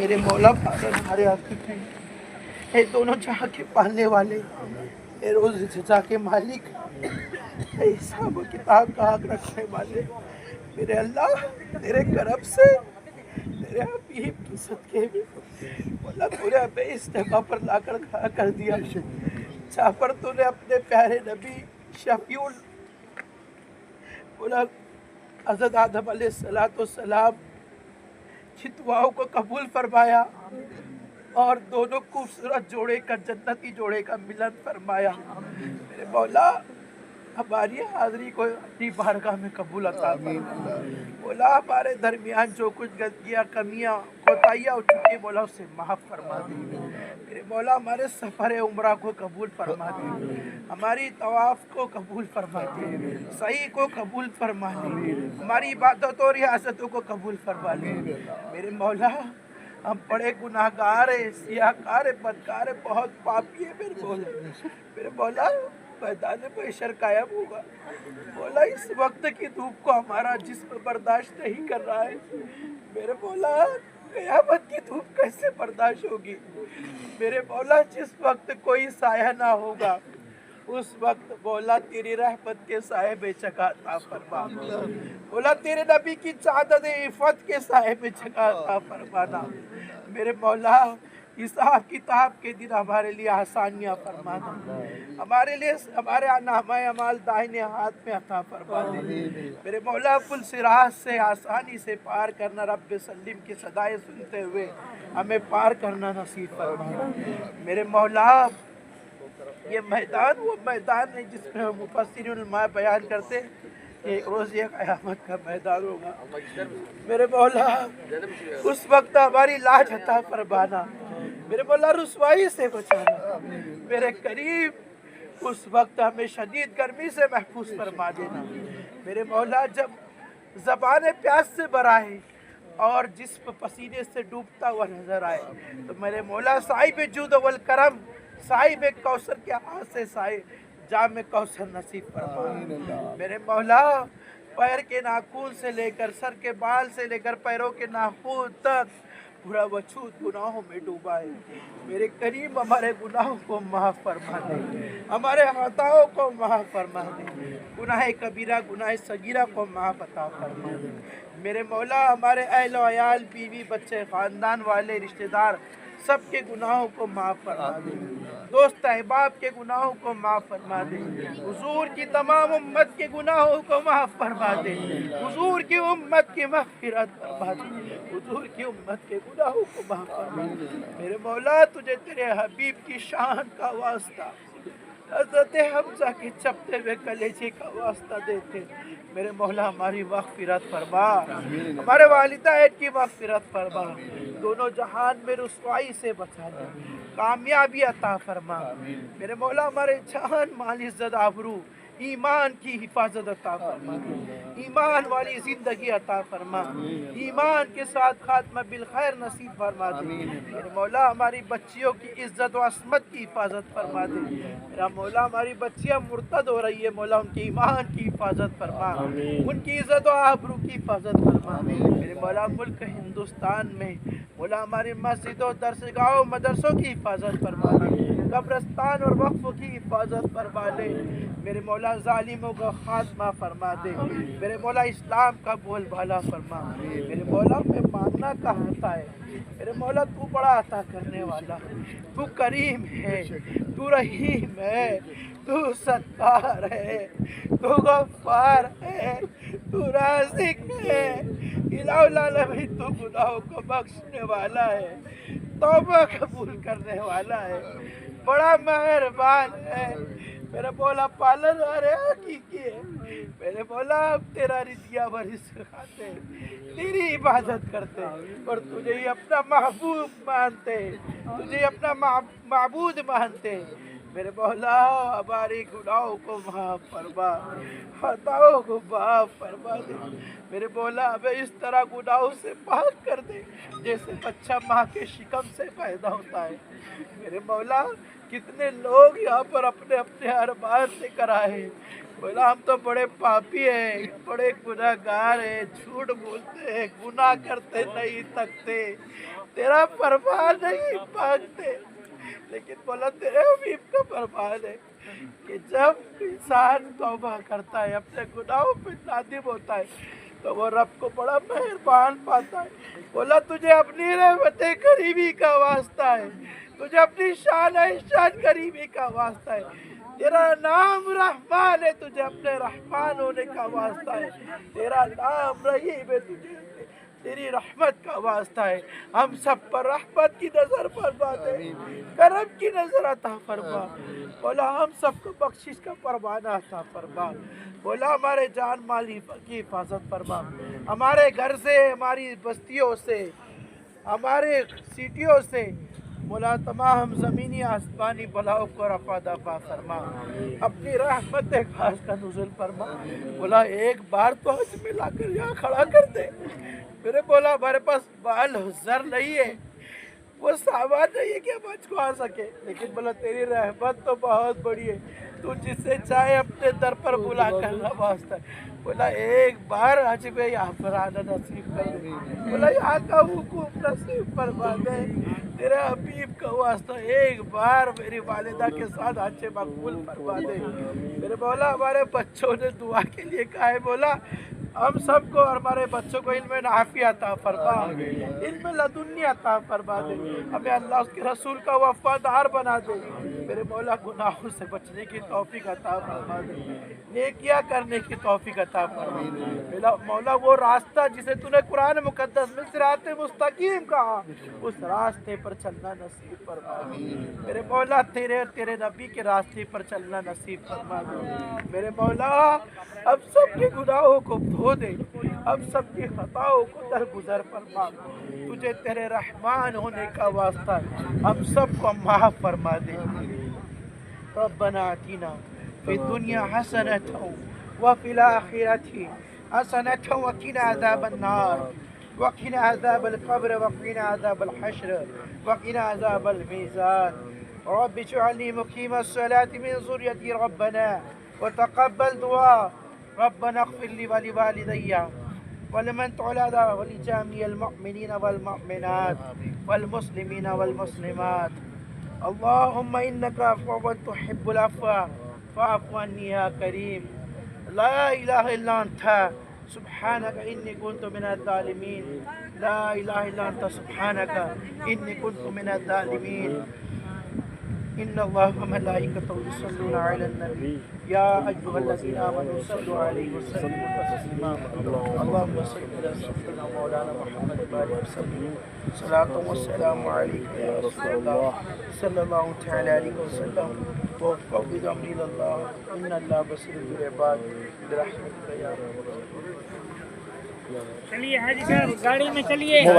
میرے مولا پاگل ہمارے عاقب ہیں، اے دونوں جہاں کے پالنے والے، اے روز جزا کے مالک، اے حساب و کتاب کا حق رکھنے والے، میرے اللہ تیرے کرم سے تیرے حبیب کی صدقے میں مولا تو نے ہمیں اس جگہ پر لا کر کھڑا کر دیا جہاں پر تو نے اپنے پیارے نبی شفیع مولا حضرت آدم علیہ السلام کی دعاؤں کو قبول فرمایا اور دونوں خوبصورت جوڑے کا جنتی جوڑے کا ملن فرمایا۔ میرے مولا ہماری حاضری کو اپنی بارگاہ میں قبول عطا فرما۔ مولا ہمارے درمیان جو کچھ غلطیاں کمیاں کوتاہیاں ہو چکی مولا اسے معاف فرما دے۔ میرے مولا ہمارے سفر عمرہ کو قبول فرما دے، ہماری طواف کو قبول فرما دے، سعی کو قبول فرما دے، ہماری عبادت اور ریاستوں کو قبول فرما لے۔ میرے مولا ہم بڑے گناہ گار ہیں، سیاہ کار ہیں، بدکار ہیں، بہت پاپی ہیں میرے مولا میدان محشر قائم ہوگا مولا اس وقت کی دھوپ کو ہمارا جسم برداشت نہیں کر رہا ہے، میرے مولا قیامت کی دھوپ کیسے برداشت ہوگی؟ میرے مولا جس وقت کوئی سایہ نہ ہوگا اس وقت مولا تیری رحمت کے سائے میں جگہ عطا فرما، مولا تیرے نبی کی چادر عفت کے سائے میں جگہ عطا فرمانا۔ میرے مولا حساب کتاب کے دن ہمارے لیے آسانیاں فرمانا، ہمارے لیے ہمارے نامہ اعمال دائنے ہاتھ میں عطا فرما دے۔ میرے مولا پل صراط سے آسانی سے پار کرنا، رب سلم کی صدائیں سنتے ہوئے ہمیں پار کرنا نصیب فرما۔ میرے مولا یہ میدان وہ میدان ہے جس میں مفسرین علماء بیان کرتے کہ ایک روز یہ قیامت کا میدان ہوگا، میرے مولا اس وقت ہماری لاج عطا فرمانا، میرے مولا رسوائی سے بچانا، میرے قریب اس وقت ہمیں شدید گرمی سے محفوظ فرما دینا۔ میرے مولا جب زبان پیاس سے برائے اور جسم پسینے سے ڈوبتا ہوا نظر آئے تو میرے مولا صاحب جود والکرم صاحب کوثر کے ہاتھ سے جام کوثر نصیب فرما۔ میرے مولا پیر کے ناخن سے لے کر سر کے بال سے لے کر پیروں کے ناخن تک پورا وجود گناہوں میں ڈوبا ہے، میرے کریم ہمارے گناہوں کو معاف فرما دے، ہمارے خطاؤں کو معاف فرما دے، گناہ کبیرہ گناہ صغیرہ کو معاف عطا فرما دے۔ میرے مولا ہمارے اہل و عیال بیوی بچے خاندان والے رشتہ دار سب کے گناہوں کو معاف فرما دے، دوست احباب کے گناہوں کو معاف فرما دے، حضور کی تمام امت کے گناہوں کو معاف فرما دے، حضور کی امت کی مغفرت فرما دے، حضور کی امت کے گناہوں کو معاف فرما دے۔ میرے مولا تجھے تیرے حبیب کی شان کا واسطہ، حضرت حمزہ کے چپتے ہوئے کلیجے کا واسطہ دیتے، میرے مولا ہماری مغفرت فرما، ہمارے والدین کی مغفرت فرما، دونوں جہان میں رسوائی سے بچانا، کامیابی عطا فرما۔ میرے مولا ہمارے جان مال عزت آبرو ایمان کی حفاظت عطا فرما، ایمان والی زندگی عطا فرما، ایمان کے ساتھ خاتمہ بالخیر نصیب فرما دے۔ میرے مولا ہماری بچیوں کی عزت و عصمت کی حفاظت فرما دے، میرا مولا ہماری بچیاں مرتد ہو رہی ہے، مولا ان کے ایمان کی حفاظت فرما، ان کی عزت و آبرو کی حفاظت فرما۔ میرے مولا ملک ہندوستان میں مولا ہماری مسجدوں درسگاہوں مدرسوں کی حفاظت فرما دے، قبرستان اور وقفوں کی حفاظت فرما دے، میرے مولا ظالموں کا خاتمہ فرما دے، میرے مولا اسلام کا بول بالا فرما۔ میرے مولا میں مانگنا کہاں آتا ہے، میرے مولا تو بڑا عطا کرنے والا، تو کریم ہے، تو رحیم ہے، تو ستار ہے، تو غفار ہے، تو رازق ہے، الہ العالمین تو گناہوں کو بخشنے والا ہے، توبہ قبول کرنے والا ہے، بڑا مہربان ہے، میرے مولا پالن والے حقیقی ہے، میرے مولا ہم تیرا رضیا و رزق کھاتے ہیں، تیری عبادت کرتے ہیں اور تجھے ہی اپنا محبوب مانتے ہیں، تجھے ہی اپنا معبود مانتے ہیں۔ میرے مولا ہمارے گناہوں کو معاف فرما، خطاؤں کو معاف فرما دے، میرے مولا ہمیں اس طرح گناہوں سے پاک کر دے جیسے بچہ ماں کے شکم سے پیدا ہوتا ہے۔ میرے مولا کتنے لوگ یہاں پر اپنے اپنے ارمان سے کرائے، مولا ہم تو بڑے پاپی ہیں، بڑے گناہ گار ہیں، جھوٹ بولتے ہیں، گناہ کرتے نہیں تھکتے، تیرا فرمان نہیں مانگتے، لیکن بولا تیرے حبیب کا فرمان ہے کہ جب انسان توبہ کرتا ہے، اپنے گناہوں پہ نادم ہوتا ہے، تو وہ رب کو بڑا مہربان پاتا ہے۔ بولا تجھے اپنی رحمت قریبی کا واسطہ ہے، تجھے اپنی شان قریبی کا واسطہ ہے، تیرا نام رحمان ہے، تجھے اپنے رحمان ہونے کا واسطہ ہے، تیرا نام رحیم ہے، تجھے تیری رحمت کا واسطہ ہے۔ ہم سب پر رحمت کی نظر فرما دے، کرم کی نظر عطا فرما۔ بولا ہم سب کو بخشش کا پروانہ عطا فرما۔ بولا ہمارے جان مال کی حفاظت فرما، ہمارے گھر سے، ہماری بستیوں سے، ہمارے سٹیوں سے، مولا تمام زمینی آسمانی بلاؤں کو رفع دفع فرما، اپنی رحمت خاص کا نزول فرما۔ بولا ایک بار تو حج میں لا کر یہاں کھڑا کر دے۔ میرے بولا ہمارے پاس مال زر نہیں ہے، وہ سامان نہیں ہے کہ ہم حج کو آ سکے، لیکن بولا تیری رحمت تو بہت بڑی ہے، تو جسے چاہے اپنے در پر بلا کر نوازتا ہے۔ بولا ایک بار حج میں یہاں پر آنا نصیب کر دے، بولا یہاں کا حکم نصیب فرما دے، تیرے حبیب کا واسطہ ایک بار میری والدہ کے ساتھ حج مقبول فرما دے۔ میرے مولا ہمارے بچوں نے دعا کے لیے کہا ہے، بولا ہم سب کو اور ہمارے بچوں کو علم نافع عطا فرما، علم لدنی عطا فرما دے، ہمیں اللہ اس کے رسول کا وفادار بنا دے۔ میرے مولا گناہوں سے بچنے کی توفیق عطا فرما دے، نیکیاں کرنے کی توفیق عطا فرما دے۔ میرا مولا وہ راستہ جسے تو نے قرآن مقدس میں صراط مستقیم کہا، اس راستے پر چلنا نصیب فرما دے۔ میرے مولا تیرے نبی کے راستے پر چلنا نصیب فرما دے۔ میرے مولا ہم سب کے گناہوں کو دھو دے، ہم سب کی خطاؤں کو درگزر فرما، تجھے تیرے رحمان ہونے کا واسطہ ہم سب کو معاف فرما دے۔ ربنا آتنا فی الدنیا حسنۃ وفی الآخرۃ حسنۃ وقنا عذاب النار وقنا عذاب القبر وقنا عذاب الحشر وقنا عذاب الميزان رب اجعلني مقيم الصلاة من ذريتي ربنا وتقبل دعاء ربنا اغفر لي ولوالدي ولمن تعالى ولجميع المؤمنين والمؤمنات والمسلمين والمسلمات اللهم إنك عفو تحب العفو فاعف عني يا كريم لا إله إلا أنت سبحانك إني كنت من الظالمين لا إله إلا أنت سبحانك إني كنت من الظالمين إن الله وملائكته يصلون على النبي يا أيها الذين آمنوا صلوا عليه وسلموا تسليما اللهم صل على سيدنا مولانا محمد وآله وسلم صلاة والسلام عليك يا رسول الله صلى الله تعالى عليه وسلم وفوض أمري إلى الله إن الله بصير بالعباد برحمتك يا رب۔ چلیے حاجی صاحب گاڑی میں چلیے۔